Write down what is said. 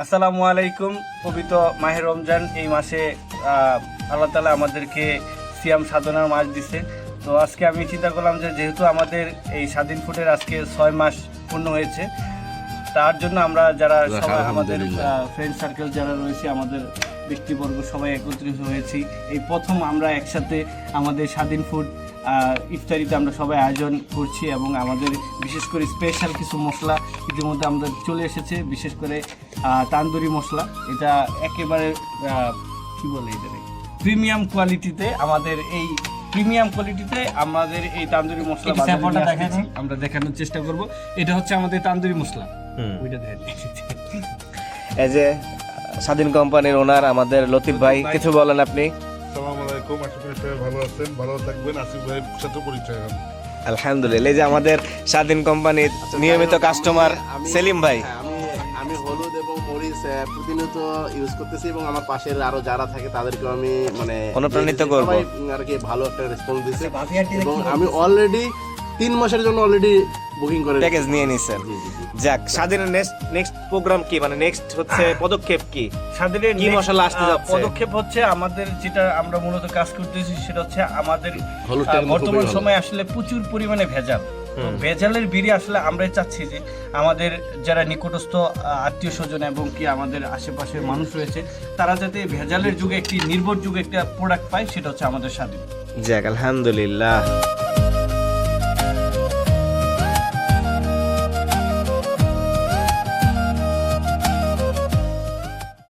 আসসালামু আলাইকুম। পবিত্র মাহে রমজান এই মাসে আল্লাহ তাআলা আমাদেরকে সিয়াম সাধনার মাস দিছে। তো আজকে আমি চিন্তা করলাম যে যেহেতু আমাদের এই স্বাধীন ফুডের আজকে 6 মাস পূর্ণ হয়েছে, তার জন্য আমরা যারা সবাই আমাদের ফ্রেন্ড সার্কেল যারা রয়েছে, আমাদের ব্যক্তিবর্গ সবাই একত্রিত হয়েছি। এই প্রথম আমরা একসাথে আমাদের স্বাধীন ফুড ইফতারিতে আমরা সবাই আয়োজন করছি এবং আমাদের বিশেষ করে স্পেশাল কিছু মশলা ইতিমধ্যে আমাদের চলে এসেছে। বিশেষ করে তান্দুরি মশলা, এটা একেবারে কি বলে এটাকে প্রিমিয়াম কোয়ালিটিতে আমাদের এই তান্দুরি মশলা আমরা দেখানোর চেষ্টা করব। এটা হচ্ছে আমাদের তান্দুরি মশলা। ওইটা দেখেন, এই যে স্বাধীন কোম্পানির ওনার আমাদের লতিফ ভাই, কিছু বলেন আপনি। আসসালামু আলাইকুম, আশা করি সবাই ভালো আছেন, ভালো থাকবেন। আসিফ ভাইয়ের সাথে পরিচয় হন। আলহামদুলিল্লাহ। এই যে আমাদের স্বাধীন কোম্পানির নিয়মিত কাস্টমার সেলিম ভাই। আমি হলুদ এবং মরিচ প্রতিনিয়ত ইউজ করতেছি এবং আমার পাশের আরো যারা থাকে তাদেরকে আমি অনুপ্রাণিত করব আর কি ভালো একটা রেসপন্স দিচ্ছে এবং আমি অলরেডি 3 মাসের জন্য অলরেডি বুকিং করে প্যাকেজ নিয়ে নিছেন। যাক, স্বাধীনের নেক্সট প্রোগ্রাম কি, মানে নেক্সট হচ্ছে পদক্ষেপ কি? স্বাধীনের কি মশলা আসতে যাচ্ছে? পদক্ষেপ হচ্ছে আমাদের যেটা আমরা মূলত কাজ করতেছি সেটা হচ্ছে আমাদের হলুদটা বর্তমান সময়ে আসলে প্রচুর পরিমাণে ভেজাল। তো ভেজালের বিড়ি আসলে আমরাই চাচ্ছি যে আমাদের যারা নিকটস্থ আত্মীয় স্বজন এবং কি আমাদের আশেপাশের মানুষ রয়েছে, তারা যাতে ভেজালের যুগে একটি নির্ভরযোগ্য একটা প্রোডাক্ট পায়, সেটা হচ্ছে আমাদের স্বাধীন। যাক, আলহামদুলিল্লাহ।